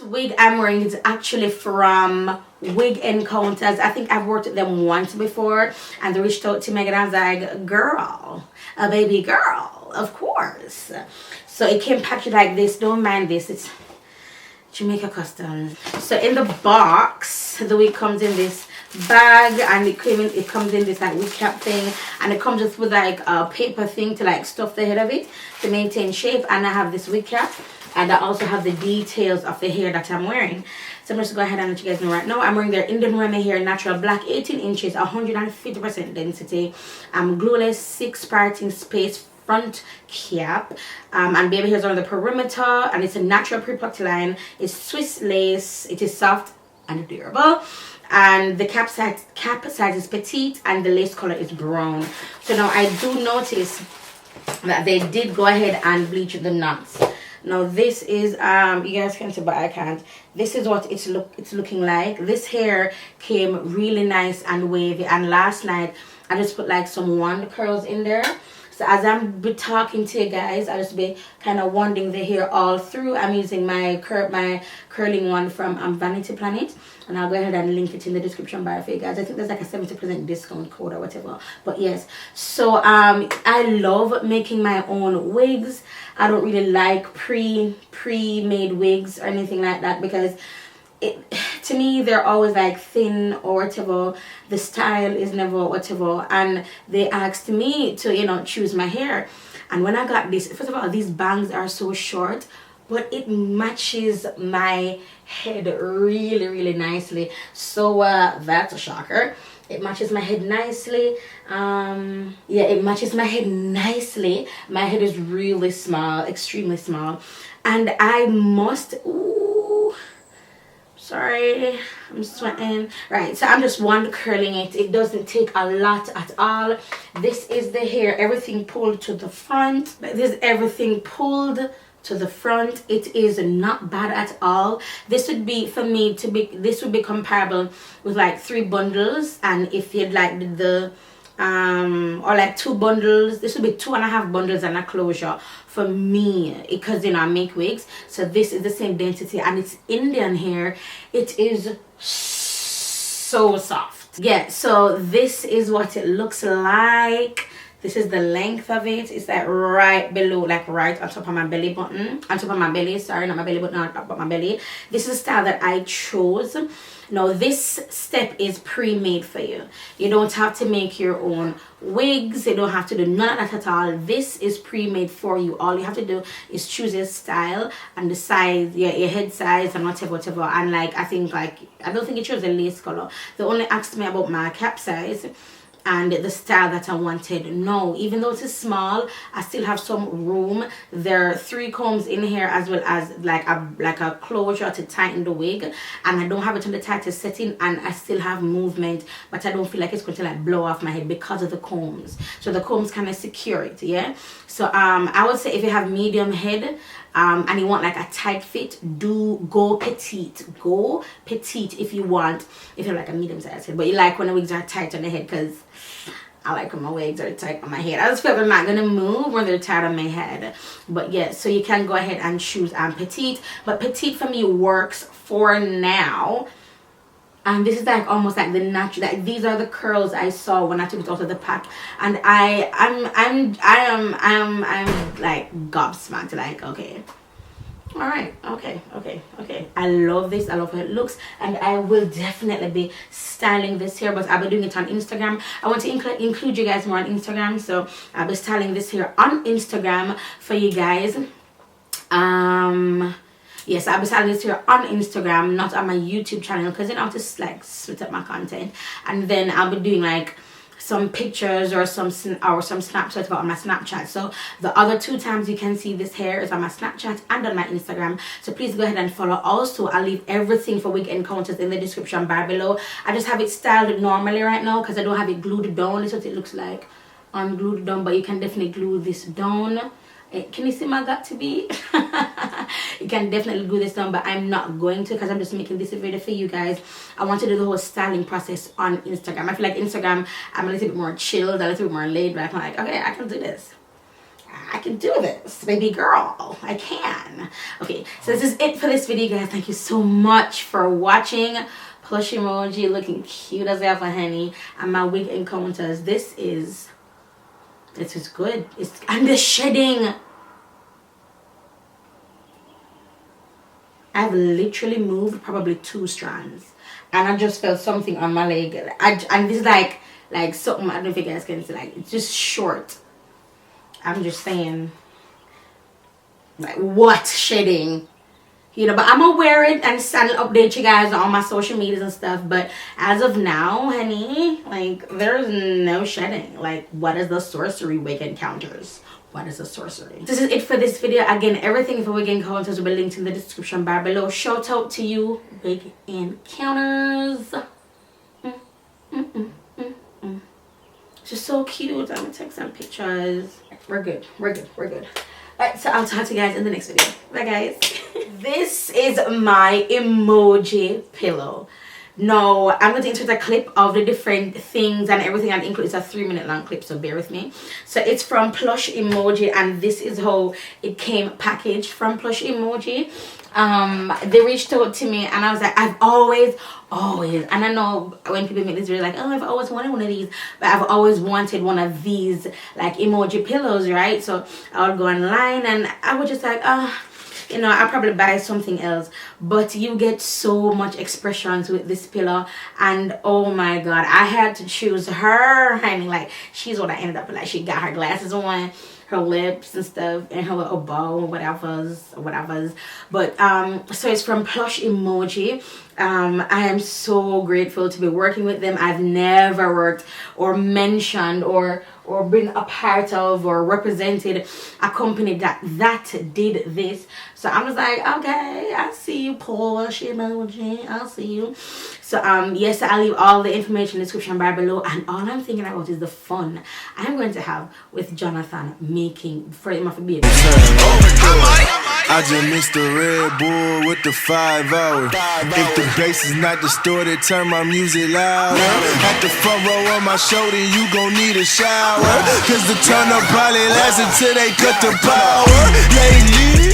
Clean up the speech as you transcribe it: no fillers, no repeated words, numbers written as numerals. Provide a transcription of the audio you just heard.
wig I'm wearing is actually from Wig Encounters. I think I've worked with them once before, and they reached out to me and I was like, girl, a baby girl, of course. So it came packaged like this. Don't mind this, it's Jamaica Customs. So in the box, the wig comes in this bag, and it comes in this like wig cap thing, and it comes just with like a paper thing to like stuff the head of it to maintain shape. And I have this wig cap, and I also have the details of the hair that I'm wearing. So I'm just going to go ahead and let you guys know right now. I'm wearing their Indian Remy hair natural black 18 inches 150% density glueless 6 parting space front cap, and baby hairs on the perimeter, and it's a natural pre-plucked line. It's Swiss lace, it is soft and durable, and the cap size is petite, and the lace color is brown. So now I do notice that they did go ahead and bleach the knots. Now this is you guys can see but I can't. This is what it's looking like. This hair came really nice and wavy, and last night I just put like some wand curls in there. So as I'm talking to you guys, I just be kind of wanding the hair all through. I'm using my curling one from Vanity Planet, and I'll go ahead and link it in the description bar for you guys. I think there's like a 70% discount code or whatever. But yes, so I love making my own wigs. I don't really like pre-made wigs or anything like that, because to me they're always like thin or whatever. The style is never whatever, and they asked me to, you know, choose my hair. And when I got this, first of all, these bangs are so short, but it matches my head really nicely. So that's a shocker. It matches my head nicely. Yeah, it matches my head nicely. My head is really small, extremely small, and I must sorry, I'm sweating. Right, so I'm just wand curling it. It doesn't take a lot at all. This is the hair, everything pulled to the front. This is everything pulled to the front. It is not bad at all. This would be, for me to be, this would be comparable with like 3 bundles, and if you'd like the or like 2 bundles, this would be 2.5 bundles and a closure for me, because you know I make wigs. So this is the same density, and it's Indian hair. It is so soft. Yeah, so this is what it looks like. This is the length of it. It's like right below, like right on top of my belly button, on top of my belly, sorry, not my belly button, on top of my belly. This is the style that I chose. Now this step is pre-made for you. You don't have to make your own wigs. You don't have to do none of that at all. This is pre-made for you. All you have to do is choose your style and the size, your head size and whatever. And like, I don't think it chose a lace color. They only asked me about my cap size and the style that I wanted. No, even though it's small, I still have some room. There are 3 combs in here, as well as like a closure to tighten the wig, and I don't have it on the tightest setting, and I still have movement, but I don't feel like it's going to like blow off my head because of the combs. So the combs kind of secure it. Yeah, so I would say if you have medium head and you want like a tight fit, go petite. Go petite if you want, if you're like a medium sized head, but you like when the wigs are tight on the head, because I like when my wigs are tight on my head. I just feel they're not gonna move when they're tight on my head. But yeah, so you can go ahead and choose petite, but petite for me works for now. And this is like almost like the natural, like these are the curls I saw when I took it out of the pack, and I'm like gobsmacked, like, okay, all right, okay, I love this. I love how it looks, and I will definitely be styling this hair, but I'll be doing it on Instagram. I want to include you guys more on Instagram, so I'll be styling this hair on Instagram for you guys. Yes, I'll be selling this here on Instagram, not on my YouTube channel, because then I'll just like split up my content, and then I'll be doing like some pictures or some snapshots on my Snapchat. So the other 2 times you can see this hair is on my Snapchat and on my Instagram. So please go ahead and follow. Also, I'll leave everything for Wig Encounters in the description bar below. I just have it styled normally right now because I don't have it glued down. This is what it looks like unglued down, but you can definitely glue this down. Can you see my got to be? You can definitely glue this down, but I'm not going to, because I'm just making this video for you guys. I want to do the whole styling process on Instagram. I feel like Instagram, I'm a little bit more chilled, a little bit more laid back. I'm like, okay, I can do this. I can do this, baby girl. I can. Okay, so this is it for this video, guys. Thank you so much for watching. Plush emoji looking cute as ever, honey. And my wig encounters. This is good. And the shedding. I've literally moved probably 2 strands, and I just felt something on my leg. And this is like something, I don't know if you guys can see, like it's just short. I'm just saying, like, what shedding, you know? But I'm gonna wear it and update you guys on my social medias and stuff. But as of now, honey, like, there's no shedding. Like, what is the sorcery wig encounters? What is the sorcery? This is it for this video. Again, everything for wig encounters will be linked in the description bar below. Shout out to you, wig encounters. Just so cute. I'm gonna take some pictures. We're good. Alright, so I'll talk to you guys in the next video. Bye, guys. This is my emoji pillow. No, I'm going to insert a clip of the different things and everything and include. It's a 3-minute long clip, so bear with me. So it's from Plush Emoji, and this is how it came packaged from Plush Emoji. They reached out to me, and I was like, I've always, and I know when people make this video, like, oh, I've always wanted one of these, but I've always wanted one of these, like, emoji pillows, right? So I would go online, and I would just like, you know, I'll probably buy something else. But you get so much expressions with this pillow, and oh my god, I had to choose her. I mean, like, she's what I ended up with. Like, she got her glasses on, her lips and stuff, and her little bow or whatever's. But so it's from Plush Emoji. I am so grateful to be working with them. I've never worked or mentioned or been a part of or represented a company that did this. So I'm just like, okay, I see you, Plush Emoji, I'll see you. So yes, I'll leave all the information in the description bar below, and all I'm thinking about is the fun I'm going to have with Jonathan making for him of a baby. I just mixed the Red Bull with the 5-0. If the bass is not distorted, turn my music louder. At the front row on my shoulder, you gon' need a shower. Cause the turn up probably lasts until they cut the power. Lately